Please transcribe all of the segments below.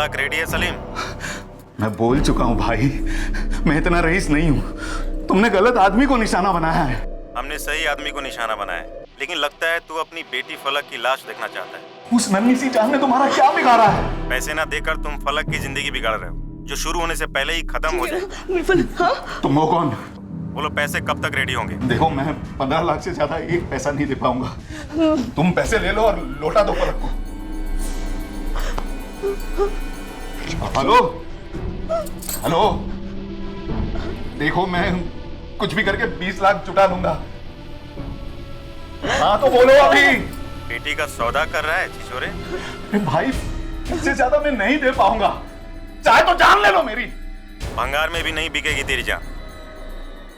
फलक रेडी है सलीम? मैं बोल चुका हूँ भाई, मैं इतना रईस नहीं हूँ। तुमने गलत आदमी को निशाना बनाया है। हमने सही आदमी को निशाना बनाया है, लेकिन लगता है तू अपनी बेटी फलक की लाश देखना चाहता है। उस नन्ही सी जान ने तुम्हारा क्या बिगाड़ा है? पैसे ना देकर तुम फलक की जिंदगी बिगाड़ रहे हो, जो शुरू होने से पहले ही खत्म हो जाए। हाँ? तुम हो कौन? बोलो पैसे कब तक रेडी होंगे? देखो मैं 15 लाख से ज्यादा एक पैसा नहीं दे पाऊंगा। तुम पैसे ले लो और लौटा दो फलक को। हेलो हेलो, देखो मैं कुछ भी करके 20 लाख जुटा लूंगा। हाँ तो बोलो अभी। बेटी का सौदा कर रहा है छिछोरे? भाई इससे ज्यादा मैं नहीं दे पाऊंगा, चाहे तो जान ले लो मेरी। भंगार में भी नहीं बिकेगी तेरी जान।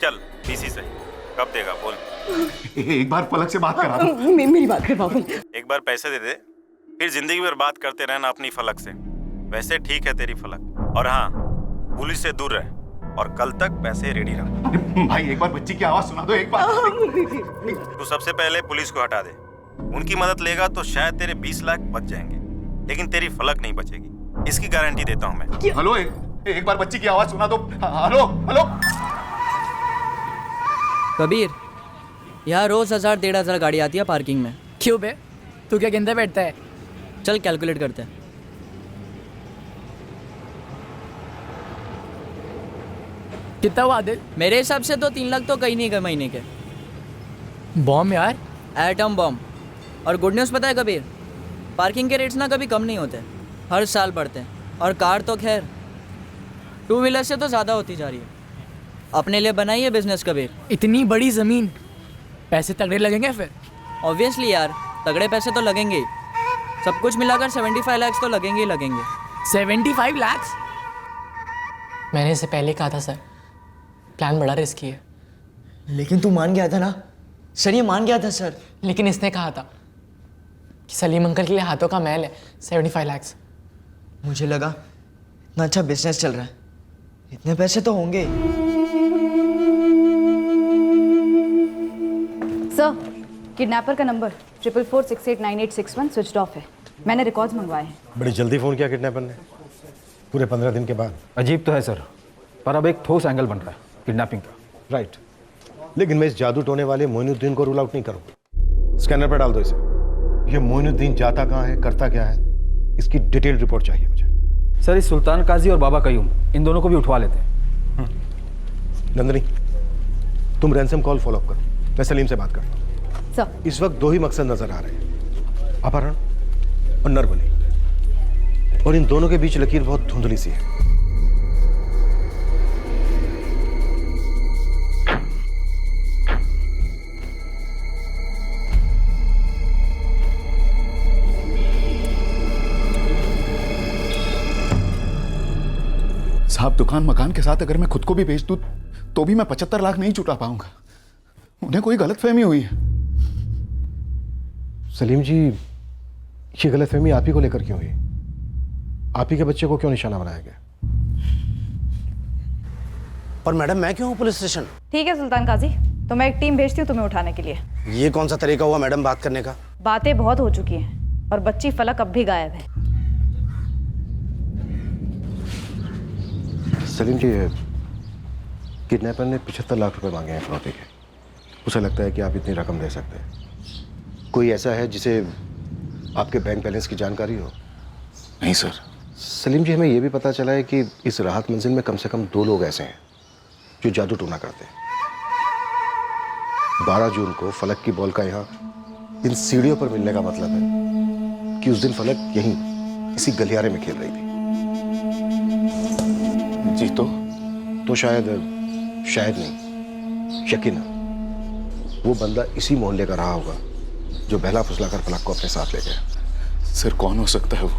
चल पीसी सही, कब देगा बोल? एक बार फलक से बात करा दो। मेरी बात कर बाबू। एक बार पैसे दे दे, फिर जिंदगी भर बात करते रहना अपनी फलक से। वैसे ठीक है तेरी फलक, और हाँ पुलिस से दूर रह, और कल तक पैसे रेडी रख। भाई एक बार बच्ची की आवाज सुना दो एक बार। तू सबसे पहले पुलिस को हटा दे। उनकी मदद लेगा तो शायद तेरे 20 लाख बच जाएंगे, लेकिन तेरी फलक नहीं बचेगी, इसकी गारंटी देता हूँ मैं। हेलो एक बार बच्ची की आवाज सुना दो। Hello hello. कबीर, यहाँ रोज 1000-1500 गाड़ी आती है पार्किंग में। क्यों बे, तू क्या गिनते बैठता है? चल कैलकुलेट करते हैं। कितना हुआ आदिल? मेरे हिसाब से तो 3 लाख तो कहीं नहीं गए महीने के। बॉम्ब यार, एटम बॉम्ब। और गुड न्यूज़ पता है कबीर, पार्किंग के रेट्स ना कभी कम नहीं होते, हर साल बढ़ते हैं। और कार तो खैर 2 व्हीलर से तो ज़्यादा होती जा रही है। अपने लिए बनाइए बिजनेस कबीर। इतनी बड़ी जमीन, पैसे तगड़े लगेंगे फिर? ऑब्वियसली यार, तगड़े पैसे तो लगेंगे ही। सब कुछ मिलाकर 75 लाख तो लगेंगे ही लगेंगे। 75 लाख? मैंने इसे पहले कहा था सर, प्लान बड़ा रिस्की है। लेकिन तू मान गया था ना सर? ये मान गया था सर। लेकिन इसने कहा था कि सलीम अंकल के लिए हाथों का महल है। 75 लाख। मुझे लगा इतना अच्छा बिजनेस चल रहा है, इतने पैसे तो होंगे। सर, किडनैपर का नंबर 44468981 स्विच्ड ऑफ है। मैंने रिकॉर्ड्स मंगवाए हैं। बड़ी जल्दी फ़ोन किया किडनैपर ने, पूरे 15 दिन के बाद। अजीब तो है सर, पर अब एक ठोस एंगल बन रहा है किडनैपिंग का। राइट, लेकिन मैं इस जादू टोने वाले मोइनुद्दीन को रूल आउट नहीं करूँगा। स्कैनर पर डाल दो इसे। ये मोइनुद्दीन जाता कहाँ है, करता क्या है, इसकी डिटेल रिपोर्ट चाहिए मुझे। सर इस सुल्तान काजी और बाबा कयूम, इन दोनों को भी उठवा लेते हैं। नंदनी, तुम रैंसम कॉल फॉलो अप करो, मैं सलीम से बात करता हूँ। सर, इस वक्त 2 ही मकसद नजर आ रहे हैं, अपहरण और नरबली, और इन दोनों के बीच लकीर बहुत धुंधली सी है। साहब दुकान मकान के साथ अगर मैं खुद को भी बेच दूं तो भी मैं 75 लाख नहीं जुटा पाऊंगा। उन्हें कोई गलतफहमी हुई है। सलीम जी, ये गलतफहमी आप ही को लेकर क्यों हुई? आप ही के बच्चे को क्यों निशाना बनाया गया? पर मैडम मैं क्यों हूँ पुलिस स्टेशन? ठीक है सुल्तान काजी, तो मैं एक टीम भेजती हूँ तुम्हें उठाने के लिए। ये कौन सा तरीका हुआ मैडम बात करने का? बातें बहुत हो चुकी हैं और बच्ची फलक अब भी गायब है। सलीम जी, किडनैपर ने 75 लाख रुपए मांगे हैं फिरौती के। उसे लगता है कि आप इतनी रकम दे सकते हैं। कोई ऐसा है जिसे आपके बैंक बैलेंस की जानकारी हो? नहीं सर। सलीम जी, हमें यह भी पता चला है कि इस राहत मंजिल में कम से कम 2 लोग ऐसे हैं जो जादू टोना करते हैं। 12 जून को फलक की बॉल का यहाँ इन सीढ़ियों पर मिलने का मतलब है कि उस दिन फलक यहीं इसी गलियारे में खेल रही थी। जी तो शायद नहीं, यकीनन वो बंदा इसी मोहल्ले का रहा होगा जो बहला फुसला कर फलक को अपने साथ ले गया। सर कौन हो सकता है वो?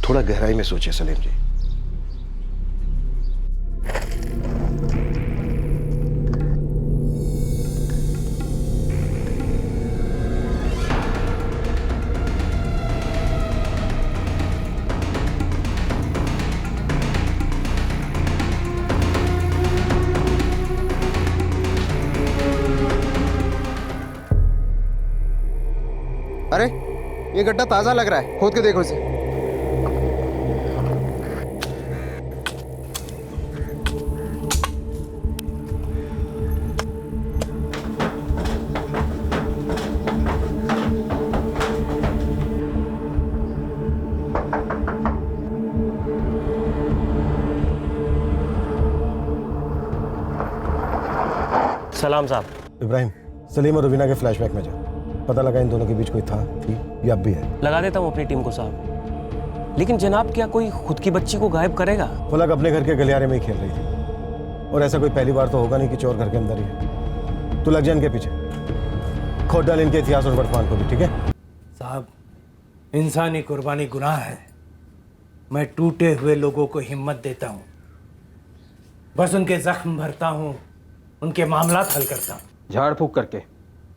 थोड़ा गहराई में सोचिए सलीम जी। अरे ये गड्ढा ताजा लग रहा है, खोद के देखो इसे। सलाम साहब। इब्राहिम, सलीम और रुबीना के फ्लैशबैक में जाओ। पता लगा इन दोनों के बीच कोई था, थी या अब भी है। लगा देता हूँ अपनी टीम को साहब। लेकिन जनाब, क्या कोई खुद की बच्ची को गायब करेगा? फलक अपने घर के गलियारे में ही खेल रही थी, और ऐसा कोई पहली बार तो होगा नहीं कि चोर घर के अंदर ही है। तू लग जा इनके पीछे, खोद डाल इनके इतिहास और वर्तमान को भी, ठीक है? साहब, इंसानी कुर्बानी गुनाह है। मैं टूटे हुए लोगों को हिम्मत देता हूँ, बस उनके जख्म भरता हूँ, उनके मामलात हल करता हूँ। झाड़ फूक करके।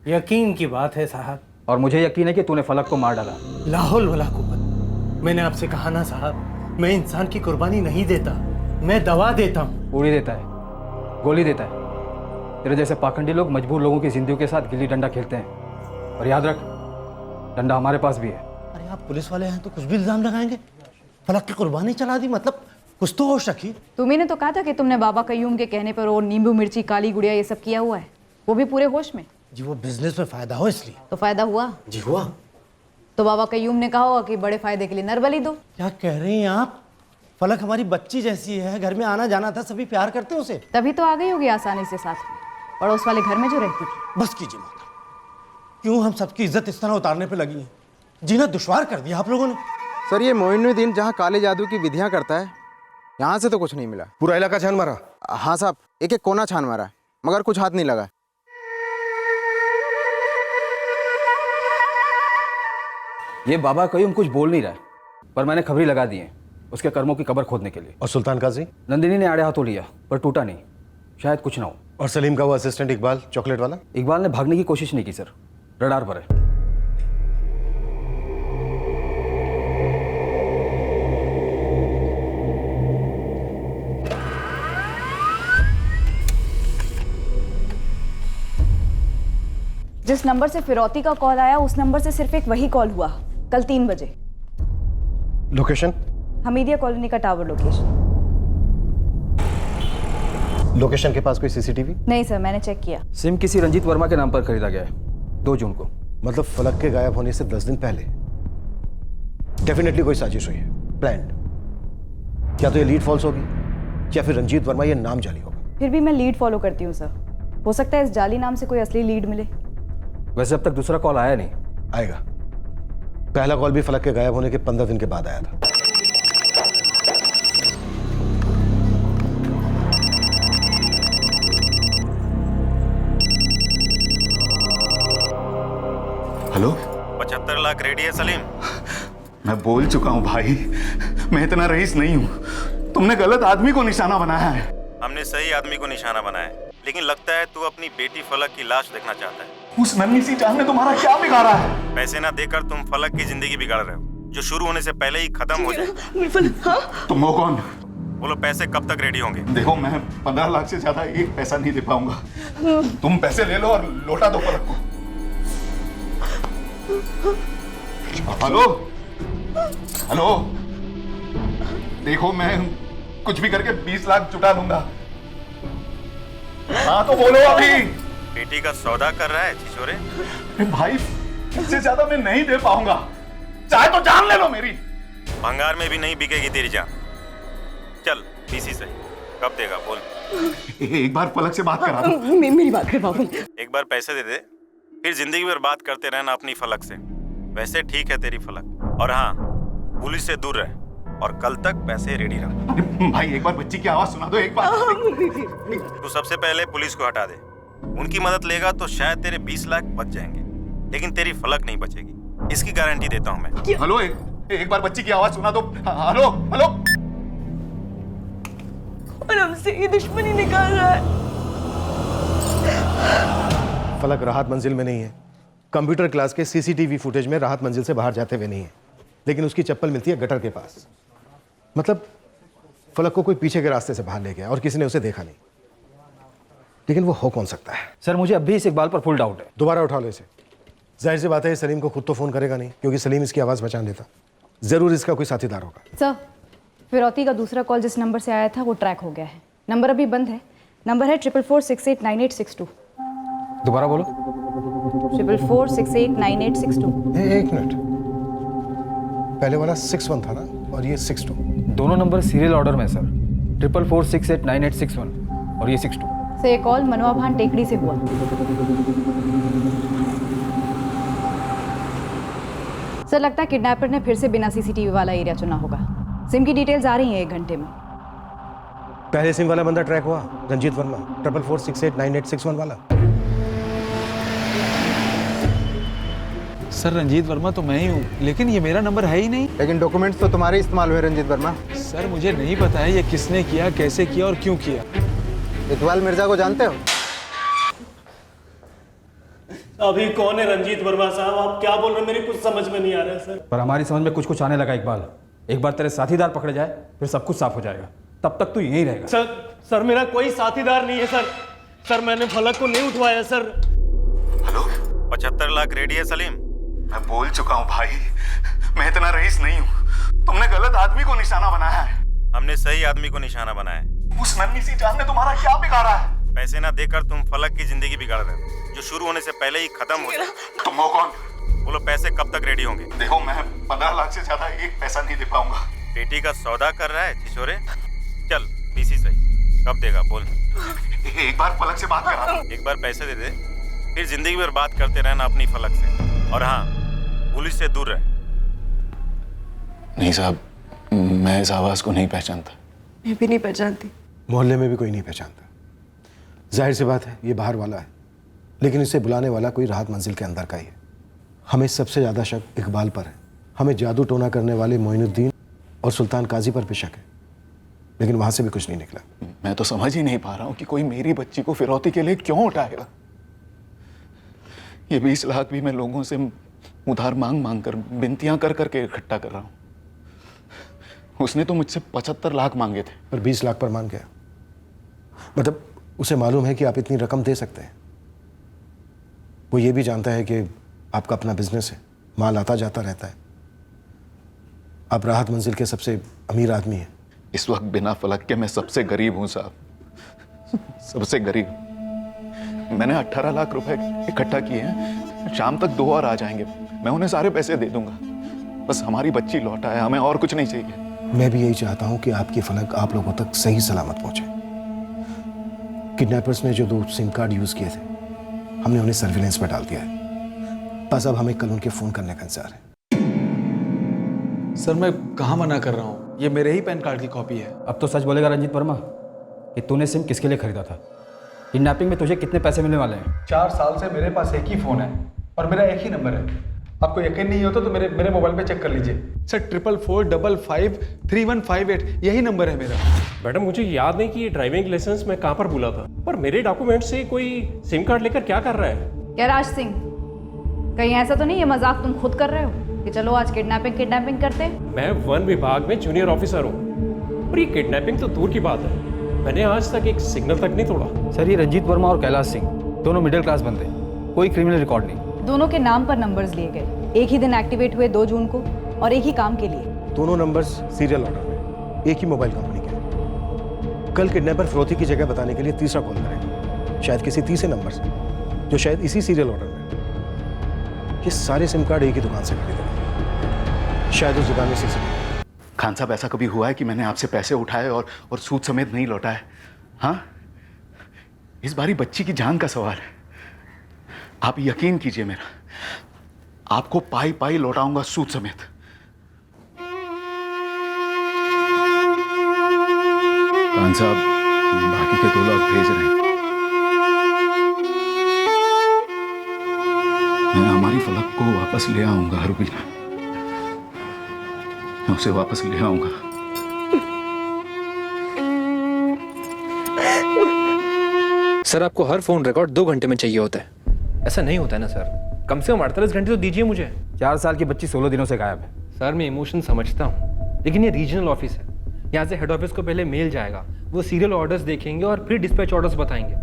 यकीन की बात है साहब। और मुझे यकीन है कि तूने फलक को मार डाला। लाहौल वला कुव्वत। मैंने आपसे कहा ना साहब, मैं इंसान की कुर्बानी नहीं देता, मैं दवा देता हूँ। उड़ी देता है, गोली देता है। तेरे जैसे पाखंडी लोग मजबूर लोगों की जिंदगी के साथ गिल्ली डंडा खेलते हैं। और याद रख, डंडा हमारे पास भी है। अरे आप पुलिस वाले हैं तो कुछ भी इल्जाम लगाएंगे? फलक की कुर्बानी चला दी, मतलब कुछ तो होश रखी। तुम्ही ने तो कहा था कि तुमने बाबा कयूम के कहने पर वो नींबू मिर्ची काली गुड़िया ये सब किया हुआ है, वो भी पूरे होश में। जी वो बिजनेस में फायदा हो इसलिए। तो फायदा हुआ? जी हुआ। तो बाबा कयूम ने कहा होगा कि बड़े फायदे के लिए नर बलि दो। क्या कह रही हैं आप? फलक हमारी बच्ची जैसी है, घर में आना जाना था, सभी प्यार करते उसे। तभी तो आ गई होगी आसानी से साथ में, पड़ोस वाले घर में जो रहती थी। बस कीजिए माता, क्यों हम सबकी इज्जत इस तरह उतारने पे लगी है? जीना दुश्वार कर दिया आप लोगों ने। सर, ये मोइनुद्दीन जहाँ काले जादू की विधियाँ करता है, यहाँ से तो कुछ नहीं मिला। पूरा इलाका छान मारा? हाँ साहब, एक एक कोना छान मारा, मगर कुछ हाथ नहीं लगा। ये बाबा कयूम कुछ बोल नहीं रहा है, पर मैंने खबरी लगा दी है उसके कर्मों की कब्र खोदने के लिए। और सुल्तान काजी? नंदिनी ने आड़े हाथों लिया, पर टूटा नहीं। शायद कुछ ना हो। और सलीम का वो असिस्टेंट इकबाल, चॉकलेट वाला? इकबाल ने भागने की कोशिश नहीं की सर, रडार पर है। जिस नंबर से फिरौती का कॉल आया उस नंबर से सिर्फ एक वही कॉल हुआ, कल 3 बजे। लोकेशन? हमीदिया कॉलोनी का टावर लोकेशन। लोकेशन के पास कोई सीसीटीवी? नहीं सर, मैंने चेक किया। सिम किसी रंजीत वर्मा के नाम पर खरीदा गया है 2 जून को। मतलब फलक के गायब होने से 10 दिन पहले। डेफिनेटली कोई साजिश हुई है, प्लान्ड। क्या तो ये लीड फॉल्स होगी, या फिर रंजीत वर्मा ये नाम जाली होगा। फिर भी मैं लीड फॉलो करती हूँ सर, हो सकता है इस जाली नाम से कोई असली लीड मिले। वैसे अब तक दूसरा कॉल आया नहीं। आएगा। पहला कॉल भी फलक के गायब होने के 15 दिन के बाद आया था। हेलो? 75 लाख रेडी है सलीम? मैं बोल चुका हूं भाई, मैं इतना रईस नहीं हूं। तुमने गलत आदमी को निशाना बनाया है। हमने सही आदमी को निशाना बनाया है, लेकिन लगता है तू अपनी बेटी फलक की लाश देखना चाहता है। उस नन्ही सी जान ने तुम्हारा क्या बिगाड़ा है? पैसे ना देकर तुम फलक की जिंदगी बिगाड़ रहे हो, जो शुरू होने से पहले ही खत्म हो जाए। तुम हो कौन? बोलो पैसे कब तक रेडी होंगे? देखो, मैं 15 लाख से ज्यादा एक पैसा नहीं दे पाऊंगा। तुम पैसे ले लो और लौटा दो फलक को। हेलो हेलो, देखो मैं कुछ भी करके 20 लाख जुटा लूंगा। हाँ तो बोलो अभी। बेटी का सौदा कर रहा है छिछोरे? भाई इससे ज्यादा मैं नहीं दे पाऊंगा, चाहे तो जान ले लो मेरी। भंगार में भी नहीं बिकेगी तेरी जान। चल बीसी सही, कब देगा बोल। एक बार फलक से बात करा दो। मेरी बात कर बाबू। एक बार पैसे दे दे, फिर जिंदगी भर बात करते रहना अपनी फलक से। वैसे ठीक है तेरी फलक, और हाँ पुलिस से दूर रह, और कल तक पैसे रेडी रख। भाई एक बार बच्ची की आवाज सुना दो एक बार। तू सबसे पहले पुलिस को हटा दे, उनकी मदद लेगा तो शायद तेरे 20 लाख बच जाएंगे, लेकिन तेरी फलक नहीं बचेगी, इसकी गारंटी देता हूं मैं। हेलो, एक बार बच्ची की आवाज सुना दो। Hello hello. और हमसे ये दुश्मनी निकाल रहा है। फलक राहत मंजिल में नहीं है। कंप्यूटर क्लास के सीसीटीवी फुटेज में राहत मंजिल से बाहर जाते हुए नहीं है, लेकिन उसकी चप्पल मिलती है गटर के पास। मतलब फलक को कोई पीछे के रास्ते से बाहर ले गया और किसी ने उसे देखा नहीं, लेकिन वो हो कौन सकता है? सर, मुझे अब भी इस इकबाल पर फुल डाउट है। दोबारा उठा लो इसे। जाहिर सी बात है सलीम को खुद तो फोन करेगा नहीं, क्योंकि सलीम इसकी आवाज पहचान लेता। जरूर इसका कोई साथीदार होगा। सर, फिरौती का दूसरा कॉल जिस नंबर से आया था वो ट्रैक हो गया है। नंबर अभी बंद है। नंबर है 4446898862। दोबारा बोलो। 4446898862। एक मिनट, पहले वाला 61 था ना, और ये 62। दोनों नंबर सीरियल ऑर्डर में सर। 4446898861 और ये 62। सर ये कॉल मनवा भान टेकड़ी से हुआ। सर लगता है किडनैपर ने फिर से बिना सीसीटीवी वाला एरिया चुना होगा। सिम की डिटेल्स आ रही हैं 1 घंटे में। पहले सिम वाला बंदा ट्रैक हुआ, रंजीत वर्मा, 4446898661 वाला। सर रंजीत वर्मा तो मैं ही हूँ, लेकिन ये मेरा नंबर है ही नहीं। लेकिन डॉक्यूमेंट्स तो तुम्हारे इस्तेमाल हुए रंजीत वर्मा। सर मुझे नहीं पता है ये किसने किया, कैसे किया और क्यों किया। इकबाल मिर्जा को जानते हो? अभी कौन है रंजीत वर्मा साहब? आप क्या बोल रहे हैं? मेरी कुछ समझ में नहीं आ रहा है सर। पर हमारी समझ में कुछ कुछ आने लगा इकबाल। एक बार तेरे साथीदार पकड़े जाए फिर सब कुछ साफ हो जाएगा, तब तक तू यहीं रहेगा। सर मेरा कोई साथीदार नहीं है सर। सर मैंने फलक को नहीं उठवाया सर। हेलो, 75 लाख रेडी है सलीम। मैं बोल चुका हूँ भाई, मैं इतना रईस नहीं हूँ। तुमने गलत आदमी को निशाना बनाया है। हमने सही आदमी को निशाना बनाया है। उस नन्ही सी जान ने तुम्हारा क्या बिगाड़ा है? पैसे ना देकर तुम फलक की जिंदगी बिगाड़ रहे हो, जो शुरू होने से पहले ही खत्म हो जाए। तुम हो कौन? बोलो पैसे कब तक रेडी होंगे? देखो मैं 15 लाख से ज्यादा एक पैसा नहीं दे पाऊंगा। बेटी का सौदा कर रहा है छिछोरे। चल पीसी सही, कब देगा बोल। एक बार फलक से बात करा। एक बार पैसे दे दे, फिर जिंदगी भर बात करते रहना अपनी फलक से। और हाँ, पुलिस से दूर रहे। नहीं साहब, मैं इस आवाज को नहीं पहचानता। मैं भी नहीं पहचानती। मोहल्ले में भी कोई नहीं पहचानता। जाहिर सी बात है ये बाहर वाला है, लेकिन इसे बुलाने वाला कोई राहत मंजिल के अंदर का ही है। हमें सबसे ज़्यादा शक इकबाल पर है। हमें जादू टोना करने वाले मोइनुद्दीन और सुल्तान काजी पर भी शक है, लेकिन वहाँ से भी कुछ नहीं निकला। मैं तो समझ ही नहीं पा रहा हूँ कि कोई मेरी बच्ची को फिरौती के लिए क्यों उठाएगा। ये 20 लाख भी मैं लोगों से उधार मांग मांग कर, विनतियाँ कर करके इकट्ठा कर रहा हूँ। उसने तो मुझसे 75 लाख मांगे थे, पर 20 लाख पर मान गया। मतलब उसे मालूम है कि आप इतनी रकम दे सकते हैं। वो ये भी जानता है कि आपका अपना बिजनेस है, माल आता जाता रहता है। आप राहत मंजिल के सबसे अमीर आदमी हैं। इस वक्त बिना फलक के मैं सबसे गरीब हूँ साहब, सबसे गरीब। मैंने 18 लाख रुपए इकट्ठा किए हैं। शाम तक 2 और आ जाएंगे, मैं उन्हें सारे पैसे दे दूंगा। बस हमारी बच्ची लौट आए, हमें और कुछ नहीं चाहिए। मैं भी यही चाहता हूं कि आपकी फलक आप लोगों तक सही सलामत पहुंचे। किडनैपर्स ने जो 2 सिम कार्ड यूज किए थे, हमने उन्हें सर्विलेंस पर डाल दिया है। बस अब हमें कल उनके फोन करने का इंतजार है। सर मैं कहाँ मना कर रहा हूँ, ये मेरे ही पैन कार्ड की कॉपी है। अब तो सच बोलेगा रंजीत वर्मा कि तूने सिम किसके लिए खरीदा था? किडनैपिंग में तुझे कितने पैसे मिलने वाले हैं? 4 साल से मेरे पास एक ही फ़ोन है और मेरा एक ही नंबर है। आपको यकीन नहीं होता तो मेरे मोबाइल पे चेक कर लीजिए सर। 4445535158 यही नंबर है मेरा। मैडम मुझे याद नहीं कि ये ड्राइविंग लाइसेंस मैं कहाँ पर भूला था, पर मेरे डॉक्यूमेंट से कोई सिम कार्ड लेकर क्या कर रहा है? क्या राज सिंह, कहीं ऐसा तो नहीं ये मजाक तुम खुद कर रहे हो कि चलो आज किडनैपिंग करते हैं? मैं वन विभाग में जूनियर ऑफिसर हूँ और ये किडनैपिंग तो दूर की बात है, मैंने आज तक एक सिग्नल तक नहीं तोड़ा। सर ये रंजीत वर्मा और कैलाश सिंह दोनों मिडिल क्लास बंदे, कोई क्रिमिनल रिकॉर्ड नहीं। दोनों के नाम पर नंबर्स लिए गए, एक ही दिन एक्टिवेट हुए 2 जून को और एक ही काम के लिए। दोनों नंबर्स सीरियल ऑर्डर में, एक ही मोबाइल कंपनी के। कल किडनैपर फिरौती की जगह बताने के लिए तीसरा कॉल करेंगे, शायद किसी तीसरे नंबर से, जो शायद इसी सीरियल ऑर्डर में। ये सारे सिम कार्ड एक ही दुकान से खरीदे, शायद उस दुकान में सीसी। खान साहब, ऐसा कभी हुआ है कि मैंने आपसे पैसे उठाए और सूद समेत नहीं लौटाए? हाँ, इस बारी बच्ची की जान का सवाल है। आप यकीन कीजिए मेरा, आपको पाई पाई लौटाऊंगा सूद समेत। खान साहब बाकी के 2 लाख भेज रहे हैं। मैं हमारी फलक को वापस ले आऊंगा हरबीना, मैं उसे वापस ले आऊंगा। सर आपको हर फोन रिकॉर्ड 2 घंटे में चाहिए होता है। ऐसा नहीं होता है ना सर, कम से कम 48 घंटे तो दीजिए मुझे। 4 साल की बच्ची 16 दिनों से गायब है। सर मैं इमोशन समझता हूँ, लेकिन ये रीजनल ऑफिस है। यहाँ से हेड ऑफिस को पहले मेल जाएगा, वो सीरियल ऑर्डर्स देखेंगे और फिर डिस्पैच ऑर्डर्स बताएंगे।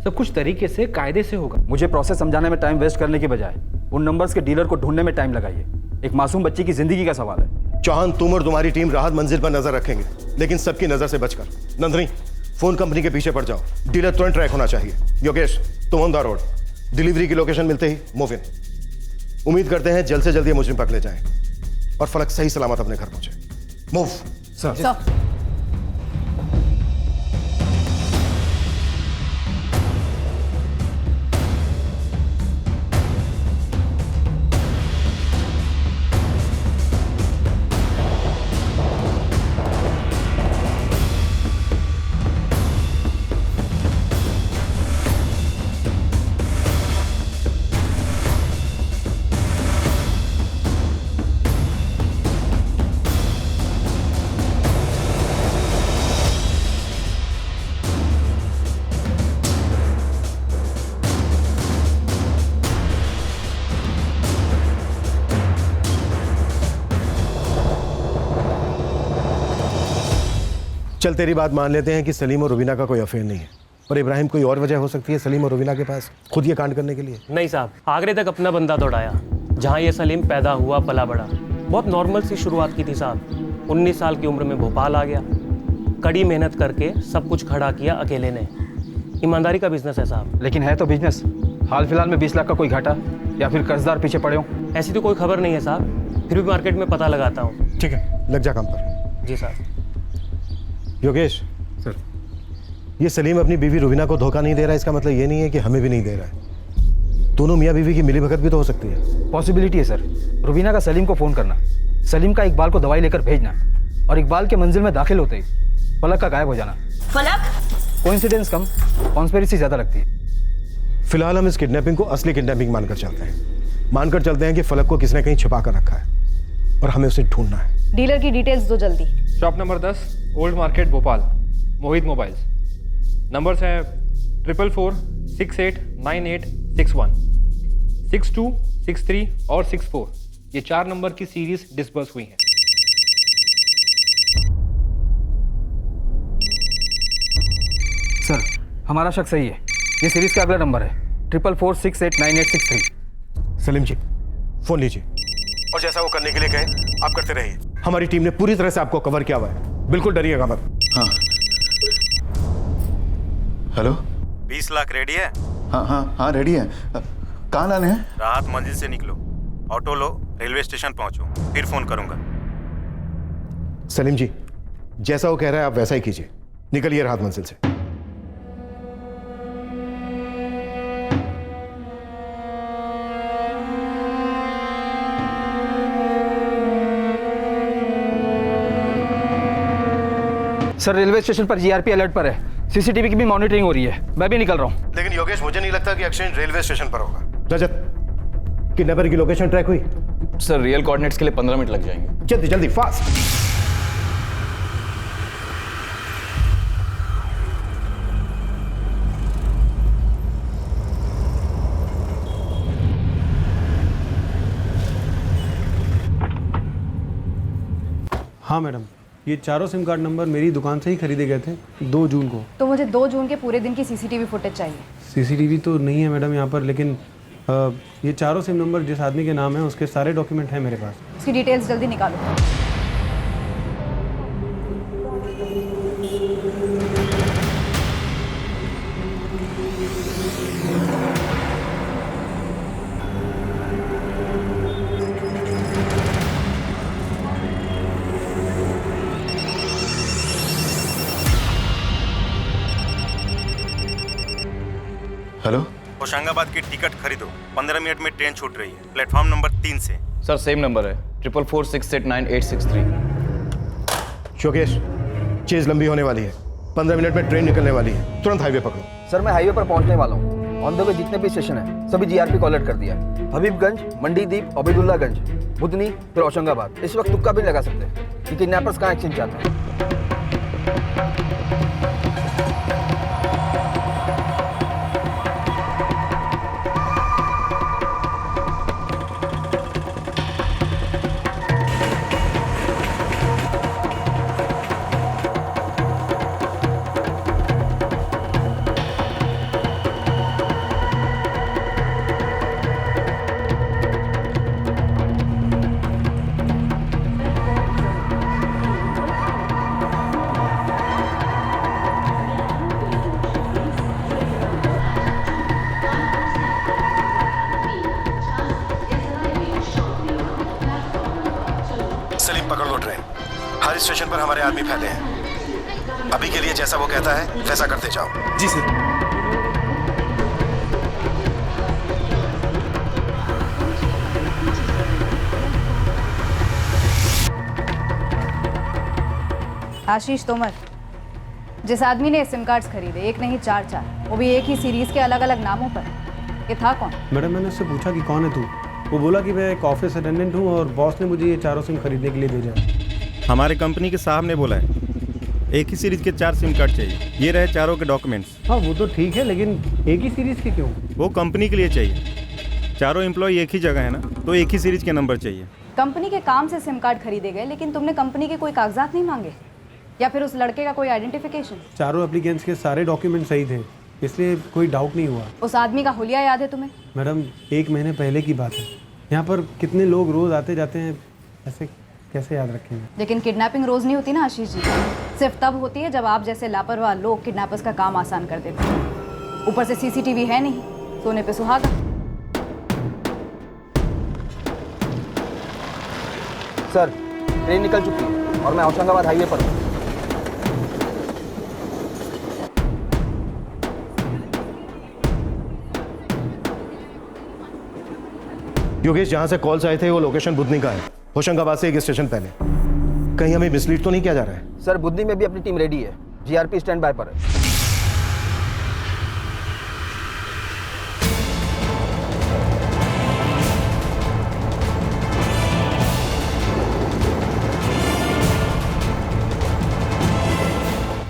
सब कुछ तरीके से, कायदे से होगा। मुझे प्रोसेस समझाने में टाइम वेस्ट करने के बजाय उन नंबर्स के डीलर को ढूंढने में टाइम लगाइए। एक मासूम बच्ची की जिंदगी का सवाल है। चौहान, तुम और तुम्हारी टीम राहत मंजिल पर नजर रखेंगे, लेकिन सबकी नजर से बचकर। नंदनी, फोन कंपनी के पीछे पड़ जाओ, डीलर तुरंत ट्रैक होना चाहिए। योगेश, तुम ऑन द रोड, डिलीवरी की लोकेशन मिलते ही मूव इन। उम्मीद करते हैं जल्द से जल्द ये मुजरिम पकड़े जाएं और फलक सही सलामत अपने घर पहुंचे। Move sir. चल तेरी बात मान लेते हैं कि सलीम और रुबीना का कोई अफेयर नहीं है, और इब्राहिम कोई और वजह हो सकती है सलीम और रुबीना के पास खुद ये कांड करने के लिए। नहीं साहब, आगरे तक अपना बंदा दौड़ाया जहाँ ये सलीम पैदा हुआ पला बड़ा। बहुत नॉर्मल सी शुरुआत की थी साहब। 19 साल की उम्र में भोपाल आ गया, कड़ी मेहनत करके सब कुछ खड़ा किया अकेले ने। ईमानदारी का बिजनेस है साहब। लेकिन है तो बिजनेस। हाल फिलहाल में 20 लाख का कोई घाटा या फिर कर्जदार पीछे पड़े हो? ऐसी तो कोई खबर नहीं है साहब, फिर भी मार्केट में पता लगाता हूँ। ठीक है, लग जा काम पर। जी साहब। योगेश सर, ये सलीम अपनी बीवी रुबीना को धोखा नहीं दे रहा, इसका मतलब ये नहीं है कि हमें भी नहीं दे रहा है। दोनों मियाँ बीवी की मिलीभगत भी तो हो सकती है। पॉसिबिलिटी है सर। रुबीना का सलीम को फ़ोन करना, सलीम का इकबाल को दवाई लेकर भेजना, और इकबाल के मंजिल में दाखिल होते ही फलक का गायब हो जाना। फलक? कोइंसिडेंस कम, कॉन्स्पिरेसी ज़्यादा लगती है। फिलहाल हम इस किडनैपिंग को असली किडनैपिंग मानकर चलते हैं। मानकर चलते हैं कि फलक को किसने कहीं छिपा कर रखा है और हमें उसे ढूंढना है। डीलर की डिटेल्स दो जल्दी। Shop number 10, old market Bhopal, Mohit mobiles. Numbers हैं 444 68 98 61, 62 63 और 64। ये 4 नंबर की सीरीज डिस्बर्स हुई हैं। सर, हमारा शक सही है। ये सीरीज का अगला नंबर है 444 68 98 63। सलीम जी, फोन लीजिए और जैसा वो करने के लिए कहे आप करते रहिए। हमारी टीम ने पूरी तरह से आपको कवर किया हुआ है, बिल्कुल डरिएगा मत। हाँ हेलो, 20 लाख रेडी है? हाँ हाँ हाँ रेडी है। कहाँ लाने हैं? राहत मंजिल से निकलो, ऑटो लो, रेलवे स्टेशन पहुंचो, फिर फोन करूंगा। सलीम जी, जैसा वो कह रहा है आप वैसा ही कीजिए। निकलिए राहत मंजिल से। सर, रेलवे स्टेशन पर जीआरपी अलर्ट पर है। सीसीटीवी की भी मॉनिटरिंग हो रही है। मैं भी निकल रहा हूँ। लेकिन योगेश, मुझे नहीं लगता कि एक्सीडेंट रेलवे स्टेशन पर होगा। रजत, किडनैपर की लोकेशन ट्रैक हुई? सर, रियल कोऑर्डिनेट्स के लिए 15 मिनट लग जाएंगे। जल्दी जल्दी, फास्ट। हाँ मैडम, ये चारों सिम कार्ड नंबर मेरी दुकान से ही खरीदे गए थे 2 जून को। तो मुझे 2 जून के पूरे दिन की सीसीटीवी फुटेज चाहिए। सीसीटीवी तो नहीं है मैडम यहाँ पर, लेकिन ये चारों सिम नंबर जिस आदमी के नाम है उसके सारे डॉक्यूमेंट हैं मेरे पास। उसकी डिटेल्स जल्दी निकालो। हेलो, होशंगाबाद की टिकट खरीदो, 15 मिनट में ट्रेन छूट रही है, प्लेटफॉर्म नंबर 3 से। सर, सेम नंबर है 444 68 98 63। योगेश, चेज लंबी होने वाली है, 15 मिनट में ट्रेन निकलने वाली है, तुरंत हाईवे पकड़ो। सर, मैं हाईवे पर पहुंचने वाला हूँ। ऑन द वे जितने भी स्टेशन है सभी जीआरपी को अलर्ट कर दिया है। हबीबगंज, मंडीदीप, अबीदुल्लागंज, बुधनी, फिर होशंगाबाद। इस वक्त तुक्का भी लगा सकते हैं कि किडनैपर्स कहाँ एक्सचेंज चाहते हैं। सलीम, पकड़ लो ट्रेन। हर स्टेशन पर हमारे आदमी फैले हैं। अभी के लिए जैसा वो कहता है वैसा करते जाओ। जी सर। आशीष तोमर, जिस आदमी ने सिम कार्ड्स खरीदे, एक नहीं 4, वो भी एक ही सीरीज के अलग अलग नामों पर, ये था कौन? मैडम, मैंने उससे पूछा कि कौन है तू। वो बोला कि मैं एक ऑफिस अटेंडेंट हूँ और बॉस ने मुझे ये चारों सिम खरीदने के लिए भेजा। हमारे कंपनी के साहब ने बोला है एक ही सीरीज के 4 सिम कार्ड चाहिए। ये रहे चारों के डॉक्यूमेंट्स। हाँ वो तो ठीक है, लेकिन एक ही सीरीज के क्यों? वो कंपनी के लिए चाहिए। चारों एम्प्लॉय एक ही जगह है ना, तो एक ही सीरीज के नंबर चाहिए। कंपनी के काम से सिम कार्ड खरीदे गए, लेकिन तुमने कंपनी के कोई कागजात नहीं मांगे? या फिर उस लड़के का कोई आइडेंटिफिकेशन? चारों एप्लीकेंट्स के सारे डॉक्यूमेंट सही थे, इसलिए कोई डाउट नहीं हुआ। उस आदमी का हुलिया याद है तुम्हें? मैडम 1 महीने पहले की बात है। यहाँ पर कितने लोग रोज आते जाते हैं, ऐसे कैसे याद रखेंगे? लेकिन किडनैपिंग रोज नहीं होती ना आशीष जी, सिर्फ तब होती है जब आप जैसे लापरवाह लोग किडनैपर्स का काम आसान कर देते हैं। ऊपर से सीसीटीवी है नहीं, सोने पे सुहागा। सर ट्रेन निकल चुकी है और मैं होशंगाबाद हाईवे पर हूँ। योगेश, जहां से कॉल्स आए थे वो लोकेशन बुधनी का है, होशंगाबाद से 1 स्टेशन पहले। कहीं हमें मिसलीड तो नहीं किया जा रहा है? सर बुधनी में भी अपनी टीम रेडी है, जीआरपी स्टैंड बाय पर है।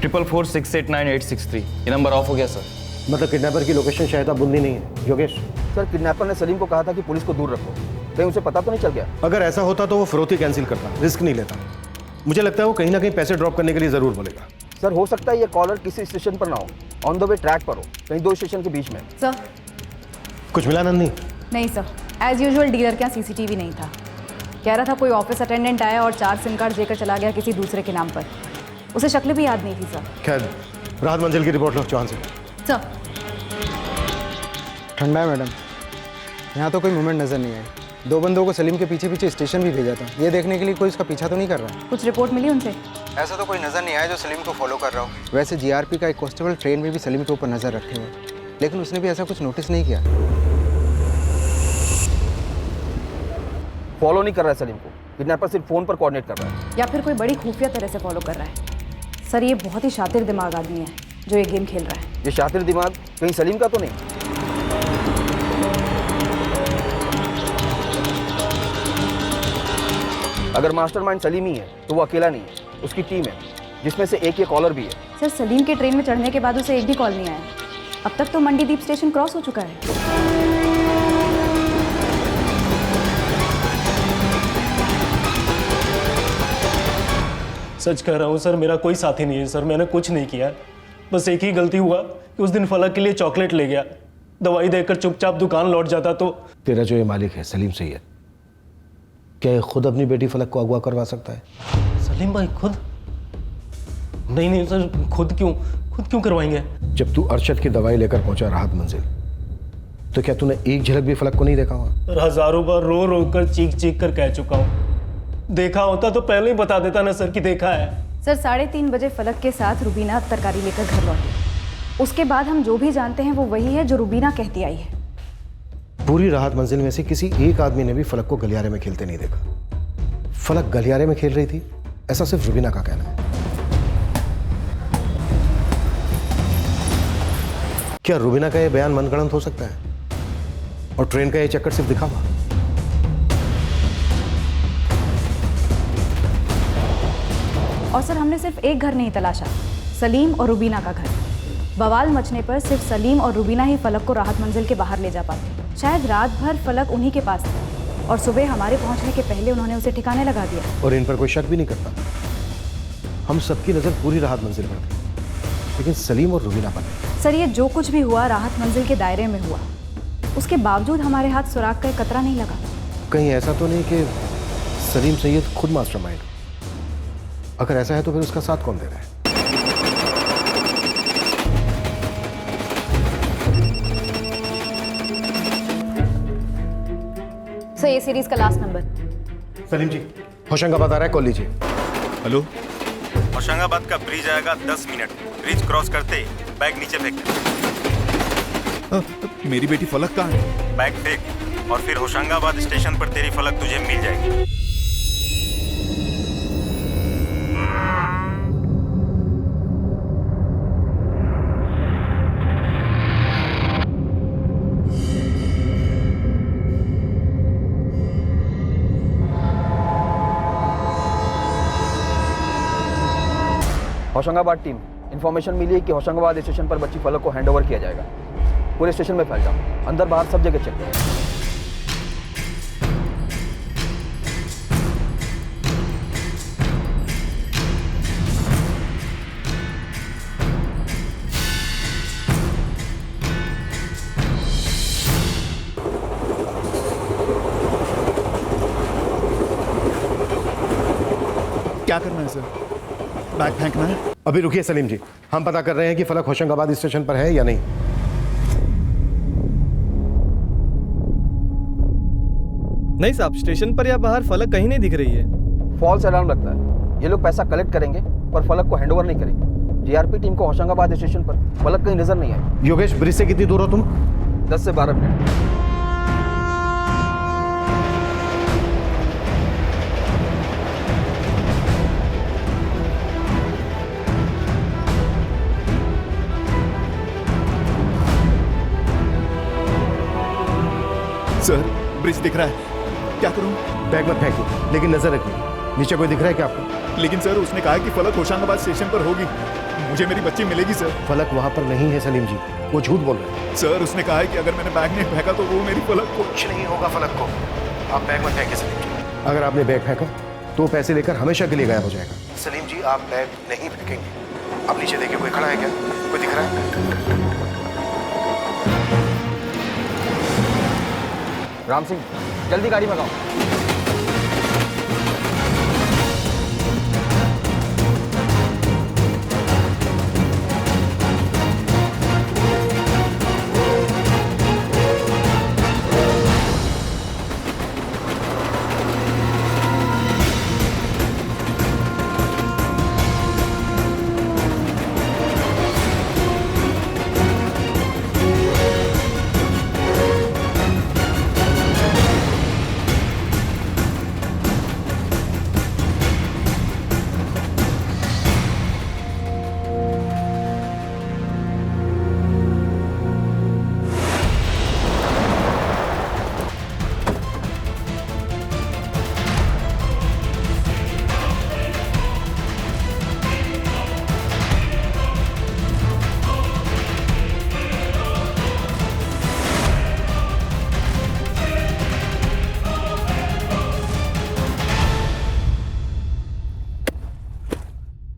ट्रिपल 4689863 ये नंबर ऑफ हो गया सर। मतलब किडनैपर की लोकेशन शायद अब बुधनी नहीं है। योगेश, सर किडनैपर ने सलीम को कहा था कि पुलिस को दूर रखो, कहीं उसे पता तो नहीं चल गया? अगर ऐसा होता तो वो फिरौती कैंसिल करता, रिस्क नहीं लेता। मुझे लगता है वो कहीं ना कहीं पैसे ड्रॉप करने के लिए जरूर बोलेगा। सर हो सकता है ये कॉलर किसी स्टेशन पर ना हो, ऑन द वे ट्रैक पर हो, कहीं 2 स्टेशन के बीच में। सर कुछ मिला नंदी? नहीं सर, एज यूजुअल डीलर के यहाँ सीसीटीवी नहीं था। कह रहा था कोई ऑफिस अटेंडेंट आया और 4 सिम कार्ड लेकर चला गया किसी दूसरे के नाम पर। उसे शक्ल भी याद नहीं थी सर। खैर, राहत मंजिल की रिपोर्ट लो चौहान से। सर ठंडा है मैडम, यहाँ तो कोई मूवमेंट नज़र नहीं आई। 2 बंदों को सलीम के पीछे पीछे स्टेशन भी भेजा था, ये देखने के लिए कोई उसका पीछा तो नहीं कर रहा। कुछ रिपोर्ट मिली उनसे? ऐसा तो कोई नज़र नहीं आया जो सलीम को फॉलो कर रहा हो। वैसे जीआरपी का एक कांस्टेबल ट्रेन में भी सलीम के ऊपर नज़र रखे हुए, लेकिन उसने भी ऐसा कुछ नोटिस नहीं किया। फॉलो नहीं कर रहा है सलीम को, किडनैपर सिर्फ फोन पर कोऑर्डिनेट कर रहा है। या फिर कोई बड़ी खुफिया तरह से फॉलो कर रहा है। सर ये बहुत ही शातिर दिमाग आदमी है जो ये गेम खेल रहा है। ये शातिर दिमाग कहीं सलीम का तो नहीं? अगर मास्टरमाइंड सलीम ही है तो वो अकेला नहीं है, उसकी टीम है जिसमें से एक ये कॉलर भी है। सर सलीम के ट्रेन में चढ़ने के बाद उसे एक भी कॉल नहीं आया। अब तक तो मंडीदीप स्टेशन क्रॉस हो चुका है। सच कह रहा हूँ सर, मेरा कोई साथी नहीं है सर, मैंने कुछ नहीं किया। बस एक ही गलती हुआ कि उस दिन फलक के लिए चॉकलेट ले गया, दवाई देकर चुपचाप दुकान लौट जाता तो। तेरा जो ये मालिक है सलीम सैयद, क्या ये खुद अपनी बेटी फलक को अगवा करवा सकता है? सलीम भाई खुद? नहीं नहीं सर, खुद क्यों करवाएंगे? जब तू अरशद की दवाई लेकर पहुंचा राहत मंजिल, तो क्या तूने एक झलक भी फलक को नहीं देखा हुआ? हजारों बार रो रो कर चीख कर कह चुका हूँ। देखा होता तो पहले ही बता देता ना सर कि देखा है। सर 3:30 बजे फलक के साथ रुबीना तरकारी लेकर घर लौटी। उसके बाद हम जो भी जानते हैं वो वही है जो रुबीना कहती आई है। पूरी राहत मंजिल में से किसी एक आदमी ने भी फलक को गलियारे में खेलते नहीं देखा। फलक गलियारे में खेल रही थी, ऐसा सिर्फ रुबीना का कहना है। क्या रुबीना का यह बयान मनगढ़ंत हो सकता है और ट्रेन का यह चक्कर सिर्फ दिखावा? और सर हमने सिर्फ एक घर नहीं तलाशा, सलीम और रुबीना का घर। बवाल मचने पर सिर्फ सलीम और रुबीना ही फलक को राहत मंजिल के बाहर ले जा पाते। शायद रात भर फलक उन्हीं के पास थी और सुबह हमारे पहुंचने के पहले उन्होंने उसे ठिकाने लगा दिया। और इन पर कोई शक भी नहीं करता। हम सबकी नजर पूरी राहत मंजिल पर थी, लेकिन सलीम और रुबीना पर नहीं। सर ये जो कुछ भी हुआ राहत मंजिल के दायरे में हुआ, उसके बावजूद हमारे हाथ सुराग का एक कतरा नहीं लगा। कहीं ऐसा तो नहीं कि सलीम सैयद खुद मास्टरमाइंड? अगर ऐसा है तो फिर उसका साथ कौन दे रहा है? सर ये सीरीज का लास्ट नंबर। सलीम जी, होशंगाबाद आ रहा है, कॉल लीजिए। हेलो, होशंगाबाद का ब्रिज आएगा 10 मिनट। ब्रिज क्रॉस करते ही बैग नीचे फेंक। मेरी बेटी फलक कहाँ है? बैग फेंक और फिर होशंगाबाद स्टेशन पर तेरी फलक तुझे मिल जाएगी। होशंगाबाद टीम, इन्फॉर्मेशन मिली है कि होशंगाबाद स्टेशन पर बच्ची फलक को हैंडओवर किया जाएगा। पूरे स्टेशन में फैल जाओ, अंदर बाहर सब जगह चेक करो। क्या करना है सर? बैग फेंकना है? अभी रुकिए सलीम जी, हम पता कर रहे हैं कि फलक होशंगाबाद स्टेशन पर है या नहीं। नहीं साहब, स्टेशन पर या बाहर फलक कहीं नहीं दिख रही है। फॉल्स अलार्म लगता है। ये लोग पैसा कलेक्ट करेंगे पर फलक को हैंडओवर नहीं करेंगे। जीआरपी टीम को होशंगाबाद स्टेशन पर फलक कहीं नजर नहीं आई। योगेश, ब्रिज से कितनी दूर हो तुम? 10 से 12 मिनट। सर, ब्रिज दिख रहा है, क्या करूं? बैग मत फेंकिए, लेकिन नजर रखिए। नीचे कोई दिख रहा है क्या आपको? लेकिन सर, उसने कहा कि फलक होशंगाबाद स्टेशन पर होगी। मुझे मेरी बच्ची मिलेगी सर। फलक वहां पर नहीं है सलीम जी, वो झूठ बोल रहे हैं। सर, उसने कहा है कि अगर मैंने बैग नहीं फेंका तो वो मेरी फलक को। कुछ नहीं होगा फलक को। आप बैग मत फेंकिए सलीम जी। अगर आपने बैग फेंका तो वो पैसे लेकर हमेशा के लिए गायब हो जाएगा। सलीम जी, आप बैग नहीं फेंकेंगे। आप नीचे देखिए, कोई खड़ा है क्या? कोई दिख रहा है? राम सिंह, जल्दी गाड़ी भगाओ।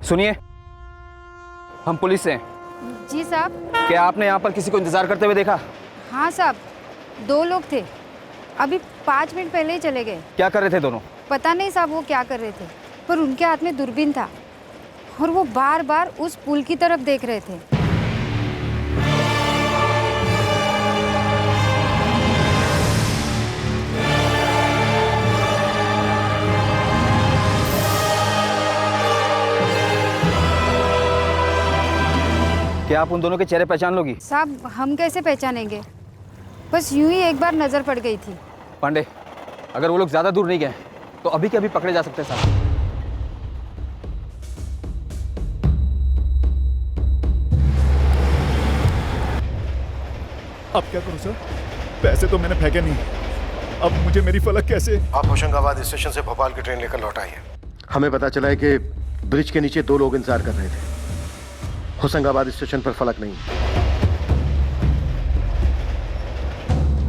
सुनिए, हम पुलिस से हैं। जी साहब। क्या आपने यहाँ पर किसी को इंतजार करते हुए देखा? हाँ साहब, 2 लोग थे, अभी 5 मिनट पहले ही चले गए। क्या कर रहे थे दोनों? पता नहीं साहब वो क्या कर रहे थे, पर उनके हाथ में दूरबीन था और वो बार बार उस पुल की तरफ देख रहे थे। क्या आप उन दोनों के चेहरे पहचान लोगी? साहब, हम कैसे पहचानेंगे, बस यूं ही एक बार नजर पड़ गई थी। पांडे, अगर वो लोग ज्यादा दूर नहीं गए तो अभी के अभी पकड़े जा सकते हैं साहब। अब क्या करूं सर? पैसे तो मैंने फेंके नहीं, अब मुझे मेरी फलक कैसे? आप होशंगाबाद स्टेशन से भोपाल की ट्रेन लेकर लौट आइए। हमें पता चला है कि ब्रिज के नीचे 2 लोग इंतजार कर रहे थे। होशंगाबाद स्टेशन पर फलक नहीं।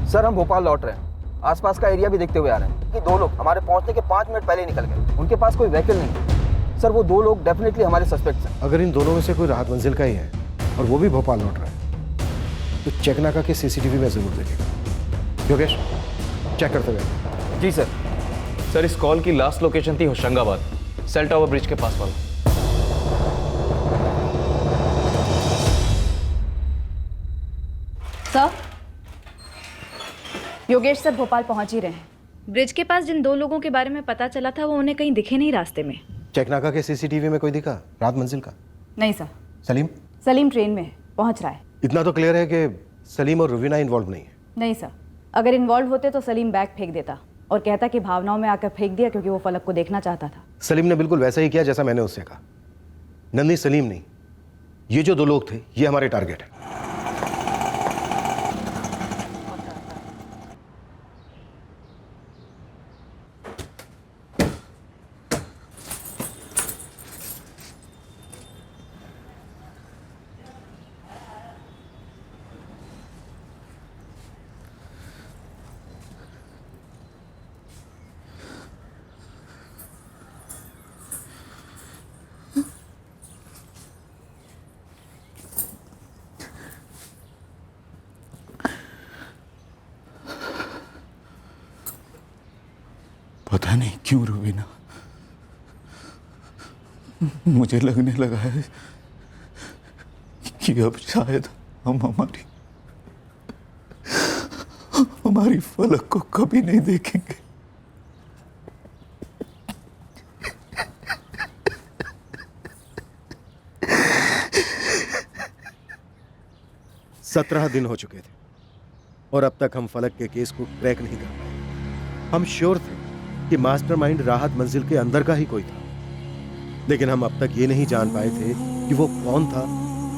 सर, हम भोपाल लौट रहे हैं, आसपास का एरिया भी देखते हुए आ रहे हैं कि 2 लोग हमारे पहुंचने के 5 मिनट पहले निकल गए। उनके पास कोई व्हीकल नहीं। सर, वो 2 लोग डेफिनेटली हमारे सस्पेक्ट्स हैं। अगर इन दोनों में से कोई राहत मंजिल का ही है और वो भी भोपाल लौट रहा है तो चेकनाका के सीसीटीवी में जरूर देखेगा। योगेश, चेक करते हुए। जी सर। सर, इस कॉल की लास्ट लोकेशन थी होशंगाबाद, सेल टावर ब्रिज के पास वाला। सर, योगेश सर भोपाल पहुंच ही रहे हैं। ब्रिज के पास जिन 2 लोगों के बारे में पता चला था वो उन्हें कहीं दिखे नहीं रास्ते में। चेकनाका के सीसीटीवी में कोई दिखा राहत मंजिल का? नहीं सर। सलीम? सलीम ट्रेन में है, पहुंच रहा है। इतना तो क्लियर है कि सलीम और रुबीना इन्वॉल्व नहीं है। नहीं सर, अगर इन्वॉल्व होते तो सलीम बैग फेंक देता और कहता कि भावनाओं में आकर फेंक दिया क्योंकि वो फलक को देखना चाहता था। सलीम ने बिल्कुल वैसा ही किया जैसा मैंने उससे कहा। नंदी, सलीम नहीं, ये जो 2 लोग थे ये हमारे टारगेट है। पता नहीं क्यों रुबीना, मुझे लगने लगा है कि अब शायद हम हमारी फलक को कभी नहीं देखेंगे। सत्रह दिन हो चुके थे और अब तक हम फलक के केस को क्रैक नहीं कर पाए। हम श्योर थे कि मास्टरमाइंड राहत मंजिल के अंदर का ही कोई था, लेकिन हम अब तक ये नहीं जान पाए थे कि वो कौन था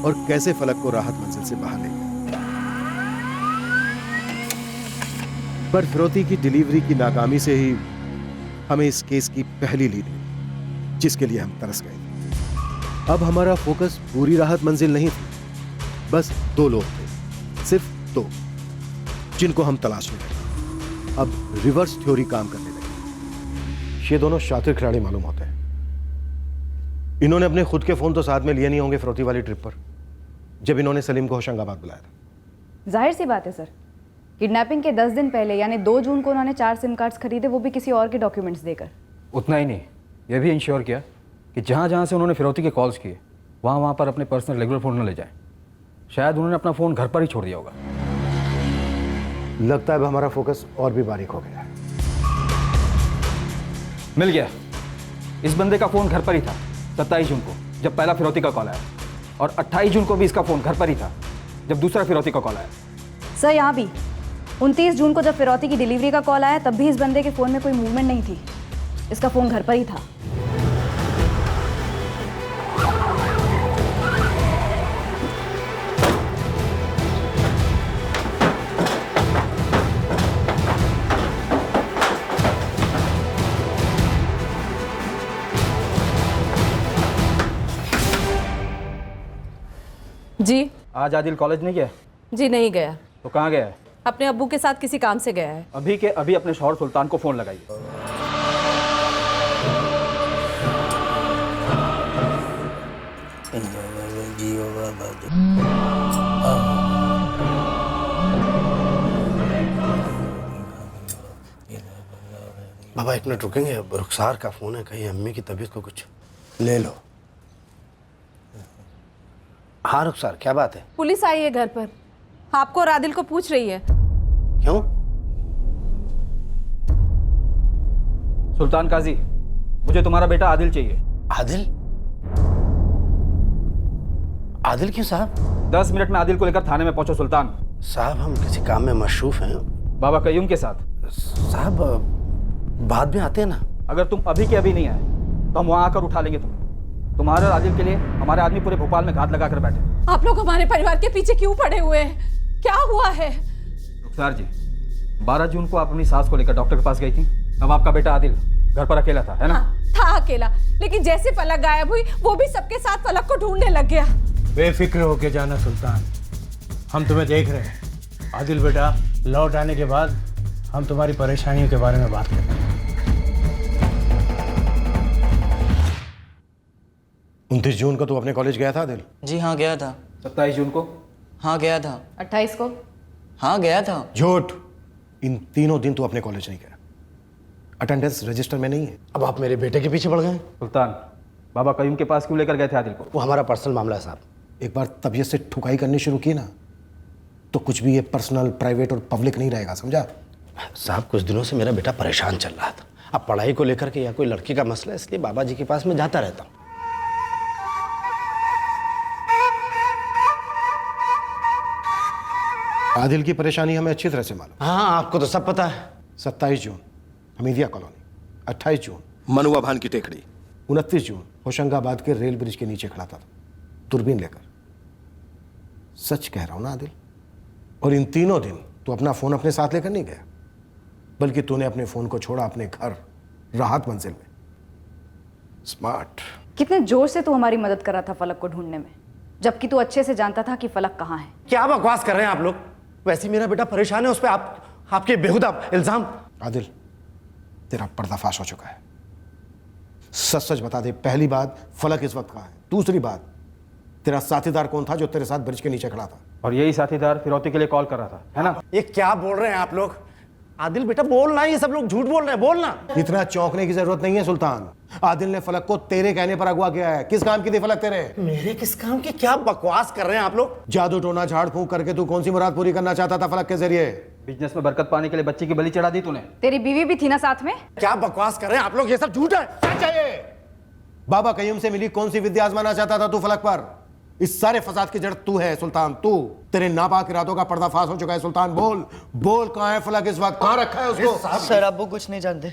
और कैसे फलक को राहत मंजिल से बाहर ले गया। पर फिरौती की डिलीवरी की नाकामी से ही हमें इस केस की पहली लीड मिली, जिसके लिए हम तरस गए थे। अब हमारा फोकस पूरी राहत मंजिल नहीं थी, बस दो लोग थे, सिर्फ दो, जिनको हम तलाश में थे। अब रिवर्स थ्योरी काम करने लगी। ये दोनों शातिर खिलाड़ी मालूम होते हैं। इन्होंने अपने खुद के फोन तो साथ में लिए नहीं होंगे फिरौती वाली ट्रिप पर, जब इन्होंने सलीम को होशंगाबाद बुलाया था। जाहिर सी बात है सर, किडनैपिंग के 10 दिन पहले यानी 2 जून को उन्होंने 4 सिम कार्ड्स खरीदे, वो भी किसी और के डॉक्यूमेंट्स देकर। उतना ही नहीं, यह भी इंश्योर किया कि जहाँ जहाँ से उन्होंने फिरौती के कॉल्स किए वहाँ पर अपने पर्सनल रेगुलर फ़ोन न ले जाएं। शायद उन्होंने अपना फ़ोन घर पर ही छोड़ दिया होगा। लगता है अब हमारा फोकस और भी बारीक हो गया है। मिल गया। इस बंदे का फ़ोन घर पर ही था 27 जून को जब पहला फिरौती का कॉल आया, और 28 जून को भी इसका फ़ोन घर पर ही था जब दूसरा फिरौती का कॉल आया। सर यहाँ भी 29 जून को जब फिरौती की डिलीवरी का कॉल आया, तब भी इस बंदे के फ़ोन में कोई मूवमेंट नहीं थी। इसका फ़ोन घर पर ही था। जी आज आदिल कॉलेज नहीं गया? जी नहीं गया। तो कहाँ गया है? अपने अब्बू के साथ किसी काम से गया है। अभी के अभी अपने शौहर सुल्तान को फ़ोन लगाइए। बाबा 1 मिनट रुकेंगे? रुखसार का फ़ोन है, कहीं अम्मी की तबीयत को कुछ। ले लो। हाँ रुखसार, क्या बात है? पुलिस आई है घर पर, आपको और आदिल को पूछ रही है। क्यों? सुल्तान काजी, मुझे तुम्हारा बेटा आदिल चाहिए। आदिल? आदिल क्यों साहब? 10 मिनट में आदिल को लेकर थाने में पहुंचो सुल्तान। साहब हम किसी काम में मशरूफ हैं। बाबा कयूम के साथ। साहब बाद में आते हैं ना। अगर तुम अभी के अभी नहीं आए तो हम वहां आकर उठा लेंगे तुम्हारे और आदिल के लिए हमारे आदमी पूरे भोपाल में घात लगाकर बैठे। आप लोग हमारे परिवार के पीछे क्यों पड़े हुए हैं? क्या हुआ है? रुखसार जी, 12 जून को आप अपनी सास को लेकर डॉक्टर के पास गई थी। अब आपका बेटा आदिल घर पर अकेला था, है ना? हाँ, था अकेला, लेकिन जैसे फलक गायब हुई वो भी सबके साथ फलक को ढूंढने लग गया। बेफिक्र होके जाना सुल्तान, हम तुम्हें देख रहे हैं। आदिल बेटा लौट आने के बाद हम तुम्हारी परेशानियों के बारे में बात करेंगे। 29 जून को तू अपने कॉलेज गया था आदिल? जी हाँ गया था। 27 जून को? हाँ गया था। 28 को? हाँ गया था। झूठ। इन तीनों दिन तू अपने कॉलेज नहीं गया, अटेंडेंस रजिस्टर में नहीं है। अब आप मेरे बेटे के पीछे पड़ गए। सुल्तान, बाबा कयूम के पास क्यों लेकर गए थे आदिल को? वो हमारा पर्सनल मामला है साहब। एक बार तबीयत से ठुकाई करनी शुरू की ना, तो कुछ भी ये पर्सनल, प्राइवेट और पब्लिक नहीं रहेगा, समझा? साहब कुछ दिनों से मेरा बेटा परेशान चल रहा था। अब पढ़ाई को लेकर के या कोई लड़की का मसला, इसलिए बाबा जी के पास मैं जाता रहता हूँ। आदिल की परेशानी हमें अच्छी तरह से मालूम। हाँ आपको तो सब पता है। 27 जून हमीदिया कॉलोनी, 28 जून मनुआ भान की टेकड़ी, 29 जून होशंगाबाद के रेल ब्रिज के नीचे खड़ा था दूरबीन लेकर। सच कह रहा हूं ना आदिल? और इन तीनों दिन तू अपना फोन अपने साथ लेकर नहीं गया, बल्कि तूने अपने फोन को छोड़ा अपने घर राहत मंजिल में। स्मार्ट। कितने जोर से तू हमारी मदद कर रहा था फलक को ढूंढने में, जबकि तू अच्छे से जानता था कि फलक कहाँ है। क्या बकवास कर रहे हैं आप लोग? वैसे मेरा बेटा परेशान है, उस पर आपके बेहुदा इल्जाम। आदिल तेरा पर्दाफाश हो चुका है। सच सच बता दे, पहली बात फलक इस वक्त कहाँ है? दूसरी बात, तेरा साथीदार कौन था जो तेरे साथ ब्रिज के नीचे खड़ा था? और यही साथीदार फिरौती के लिए कॉल कर रहा था, है ना? ये क्या बोल रहे हैं आप लोग? आदिल बेटा बोलना, ये सब लोग झूठ बोल रहे हैं, बोलना। इतना चौंकने की जरूरत नहीं है सुल्तान। आदिल ने फलक को तेरे कहने पर अगवा किया है। किस काम की थी फलक तेरे? मेरे किस काम की? क्या बकवास कर रहे हैं आप लोग? जादू टोना झाड़ फूंक करके तू कौन सी मुराद पूरी करना चाहता था फलक के जरिए? बिजनेस में बरकत पाने के लिए बच्ची की बलि चढ़ा दी तूने। तेरी बीवी भी थी ना साथ में? क्या बकवास कर रहे हैं आप लोग? ये सब झूठ है। क्या चाहिए? बाबा कयूम से मिली कौन सी विद्या आजमाना चाहता था तू फलक पर? इस सारे फसाद की जड़ तू है सुल्तान, तू। तेरे नापाक इरादों का पर्दाफाश हो चुका है सुल्तान। बोल बोल, कहां है फलक इस वक्त? कहां रखा है उसको? सर आप वो कुछ नहीं जानते।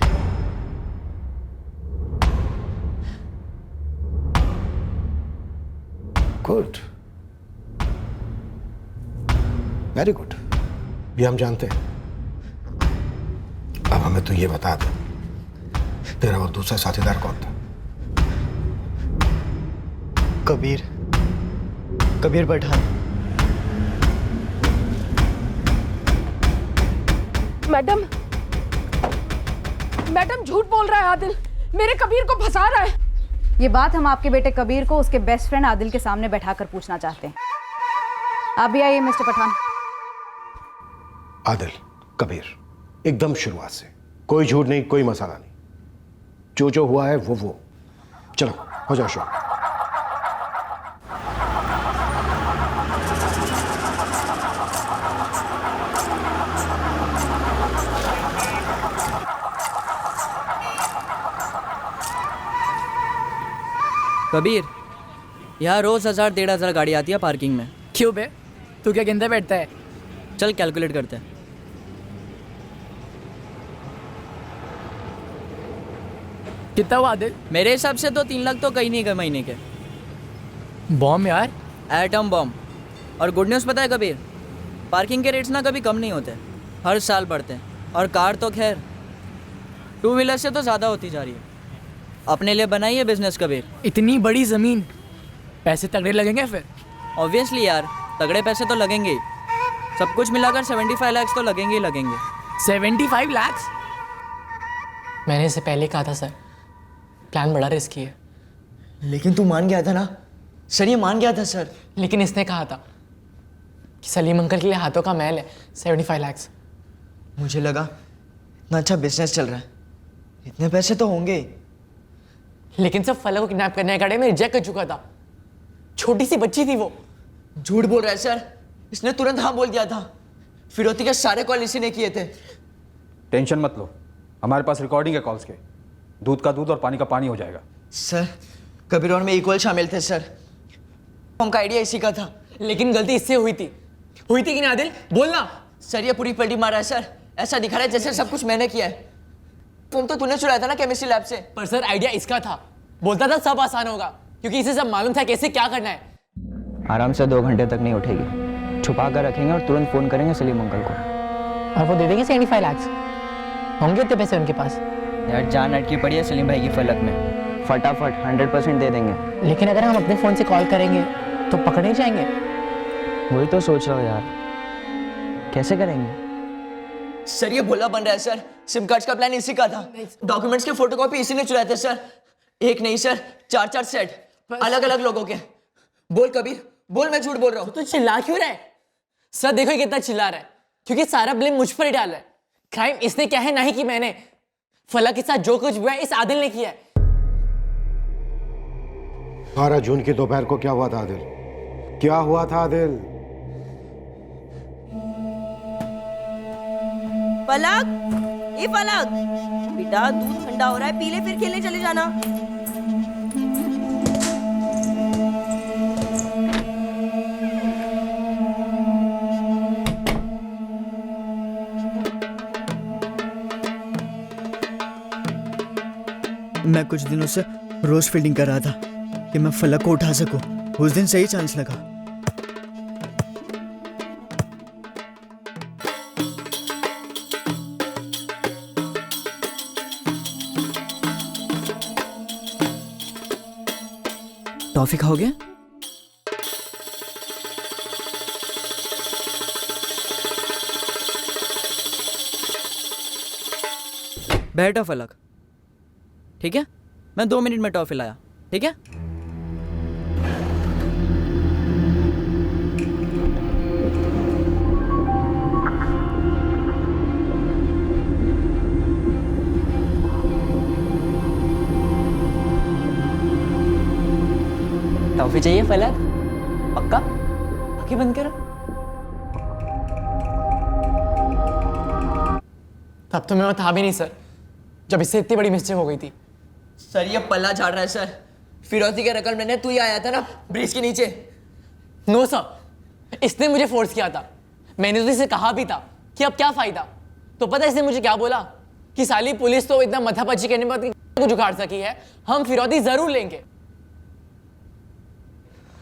गुड, वेरी गुड, ये हम जानते हैं। अब हमें तो ये बता दे, तेरा वो दूसरा साथीदार कौन था? कबीर पठान। मैडम झूठ बोल रहा है आदिल, मेरे कबीर को फंसा रहा है। ये बात हम आपके बेटे कबीर को उसके बेस्ट फ्रेंड आदिल के सामने बैठाकर पूछना चाहते हैं। आप भी आइए मिस्टर पठान। आदिल, कबीर, एकदम शुरुआत से कोई झूठ नहीं, कोई मसाला नहीं, जो हुआ है वो। चलो हो जाओ शुरू। कबीर, यहाँ रोज 1000-1500 गाड़ी आती है पार्किंग में। क्यों बे? तू क्या गिनते बैठता है? चल कैलकुलेट करते हैं। कितना हुआ आदिल? मेरे हिसाब से तो 3 लाख तो कहीं नहीं गए महीने के। बॉम्ब यार, एटम बॉम्ब। और गुड न्यूज़ पता है कबीर, पार्किंग के रेट्स ना कभी कम नहीं होते, हर साल बढ़ते हैं। और कार तो खैर 2 व्हीलर से तो ज़्यादा होती जा रही है। अपने लिए बनाइए बिजनेस कबीर। इतनी बड़ी जमीन, पैसे तगड़े लगेंगे फिर? ऑब्वियसली यार, तगड़े पैसे तो लगेंगे ही। सब कुछ मिलाकर 75 लाख तो लगेंगे ही लगेंगे। 75 लाख? मैंने इसे पहले कहा था सर, प्लान बड़ा रिस्की है। लेकिन तू मान गया था ना सर? ये मान गया था सर। लेकिन इसने कहा था कि सलीम अंकल के लिए हाथों का महल है। 75 लाख। मुझे लगा इतना अच्छा बिजनेस चल रहा है, इतने पैसे तो होंगे। लेकिन सब फलक को किडनैप करने के में रिजेक्ट कर चुका था। छोटी सी बच्ची थी वो। झूठ बोल रहा है सर, इसने तुरंत हाँ बोल दिया था। फिरौती के सारे कॉल इसी ने किए थे। टेंशन मत लो, हमारे पास रिकॉर्डिंग है कॉल्स के। दूध का दूध और पानी का पानी हो जाएगा। सर कबीर और मैं इक्वल शामिल थे सर, उनका आइडिया इसी का था। लेकिन गलती इससे हुई थी कि नहीं आदिल? बोलना। सर ये पूरी पलटी मारा है सर, ऐसा दिखा रहा है जैसे सब कुछ मैंने किया है। फोन तो तूने चुराया था ना केमिस्ट्री लैब से। पर सर आइडिया इसका था, बोलता था सब आसान होगा क्योंकि इसे सब मालूम था कैसे क्या करना है। आराम से 2 घंटे तक नहीं उठेगी, छुपा कर रखेंगे और तुरंत फोन करेंगे सलीम अंकल को। और वो दे देंगे 75 लाख। होंगे इतने पैसे उनके पास? यार जान अटकी पड़ी है सलीम भाई की फलक में, फटाफट 100% दे देंगे। लेकिन अगर हम अपने फोन से कॉल करेंगे तो पकड़े जाएंगे। वही तो सोच रहा हूँ यार, कैसे करेंगे? सर ये भोला बन रहा है सर, सिम कार्ड का प्लान इसी का था। डॉक्यूमेंट्स के फोटोकॉपी इसी ने चुराए थे सर। एक नहीं सर, 4-4 सेट अलग अलग लोगों के। बोल कबीर बोल, मैं झूठ बोल रहा हूँ। तो चिल्ला क्यों रहा है? सर देखो कितना चिल्ला रहा है, क्योंकि सारा ब्लेम मुझ पर ही डाल रहा है। क्राइम इसने क्या है, ना ही कि मैंने। फलक के साथ जो कुछ हुआ है इस आदिल ने किया है। 12 जून की दोपहर को क्या हुआ था आदिल? क्या हुआ था आदिल? फलक, ये फलक बेटा, दूध ठंडा हो रहा है, पी ले फिर खेलने चले जाना। मैं कुछ दिनों से रोज फील्डिंग कर रहा था कि मैं फलक को उठा सकूं। उस दिन सही चांस लगा। टॉफी खाओगे? बैठो फलक, ठीक है? मैं 2 मिनट में टॉफी लाया, ठीक है? कॉफी चाहिए फलक? पक्का? आंखें बंद करो। तब तो मैं वहां था भी नहीं सर, जब इससे इतनी बड़ी मिस्टेक हो गई थी। सर ये पल्ला झाड़ रहा है सर। फिरौती के रकम लेने तू ही आया था ना ब्रिज के नीचे। नो सर, इसने मुझे फोर्स किया था। मैंने तो इसे कहा भी था कि अब क्या फायदा। तो पता है इसने मुझे क्या बोला कि साली पुलिस तो इतना मथापच्ची करने पर कुछ उखाड़ सकी है, हम फिरौती जरूर लेंगे।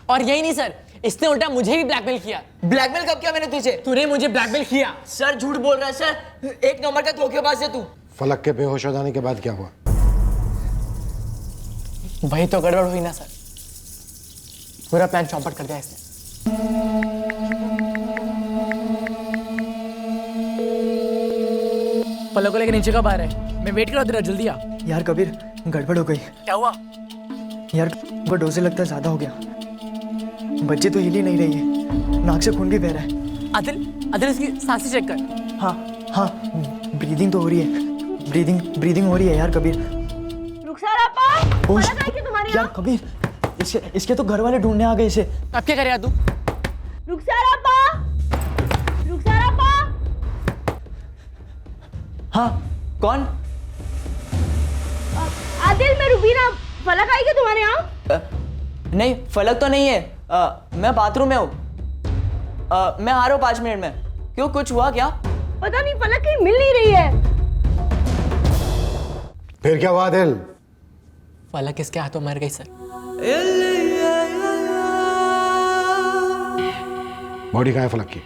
और यही नहीं सर, इसने उल्टा मुझे भी ब्लैकमेल किया। ब्लैकमेल कब किया मैंने तुझे? तूने मुझे ब्लैकमेल किया। सर झूठ बोल रहा है सर, एक नंबर का धोखेबाज है तू। फलक के बेहोश हो जाने के बाद क्या हुआ? वही तो गड़बड़ हुई ना सर, पूरा प्लान चौपट कर दिया इसने। पलक को लेकर नीचे कब आ रहा है? मैं वेट कर रहा हूं तेरा, जल्दी आ। यार कबीर गड़बड़ हो गई। क्या हुआ? यार वो डोजे लगता है ज्यादा हो गया। बच्चे तो हिल ही नहीं रही है, नाक से खून भी बह रहा है। आदिल इसकी सांसें चेक कर। हाँ ब्रीदिंग तो हो रही है, ब्रीदिंग हो रही है यार कबीर। यार कबीर इसके तो घर वाले ढूंढने आ गए इसे। अब क्या करे तू? हाँ कौन? आदिल, मैं रुबीना। फलक आई क्या तुम्हारे यहाँ? नहीं फलक तो नहीं है। मैं बाथरूम में हूँ। मैं आ रहा हूँ 5 मिनट में। क्यों, कुछ हुआ क्या? पता नहीं, फलक कहीं मिल नहीं रही है। फिर क्या हुआ दिल? फलक इसके हाथों मर गई सर। बॉडी कहाँ है फलक की?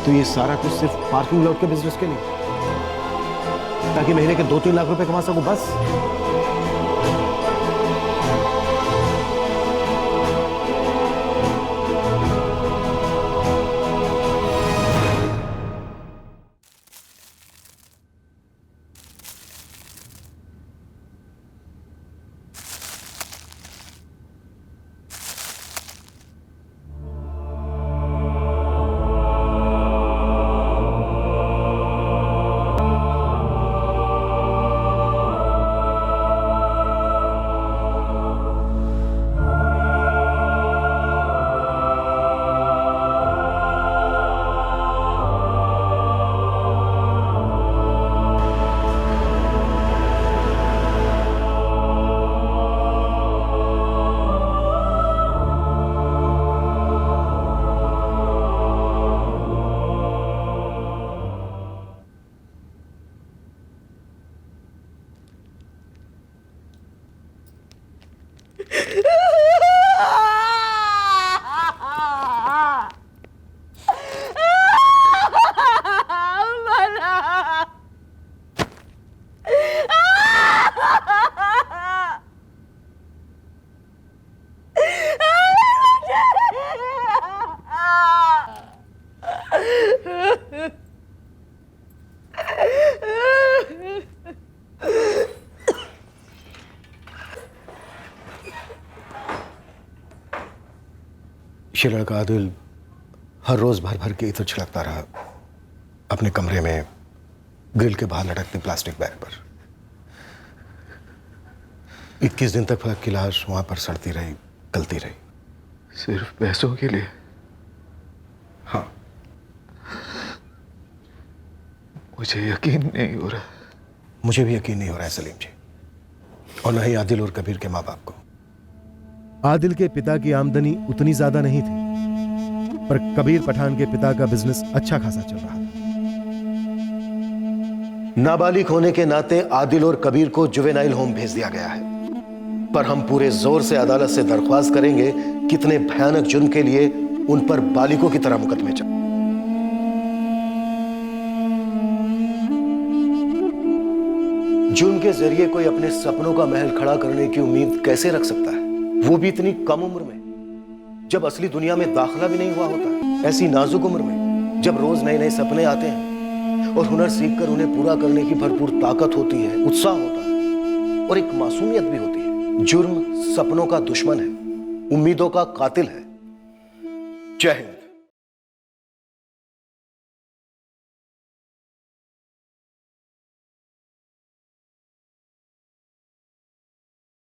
तो ये सारा कुछ सिर्फ पार्किंग लॉट के बिजनेस के लिए, ताकि महीने के 2-3 लाख रुपए कमा सकूं बस? ये लड़का आदिल हर रोज भर भर के इत्र छिड़कता रहा अपने कमरे में ग्रिल के बाहर लटकते प्लास्टिक बैग पर। 21 दिन तक फलक की लाश वहां पर सड़ती रही, गलती रही, सिर्फ पैसों के लिए। हाँ मुझे यकीन नहीं हो रहा। मुझे भी यकीन नहीं हो रहा है सलीम जी, और न ही आदिल और कबीर के माँ बाप को। आदिल के पिता की आमदनी उतनी ज्यादा नहीं थी, पर कबीर पठान के पिता का बिजनेस अच्छा खासा चल रहा था। नाबालिग होने के नाते आदिल और कबीर को जुवेनाइल होम भेज दिया गया है, पर हम पूरे जोर से अदालत से दरख्वास्त करेंगे कितने भयानक जुर्म के लिए उन पर बालिगों की तरह मुकदमे चल। जुर्म के जरिए कोई अपने सपनों का महल खड़ा करने की उम्मीद कैसे रख सकता है, वो भी इतनी कम उम्र में, जब असली दुनिया में दाखिला भी नहीं हुआ होता। ऐसी नाजुक उम्र में जब रोज नए नए सपने आते हैं और हुनर सीखकर उन्हें पूरा करने की भरपूर ताकत होती है, उत्साह होता है और एक मासूमियत भी होती है। जुर्म सपनों का दुश्मन है, उम्मीदों का कातिल है। जय हिंद।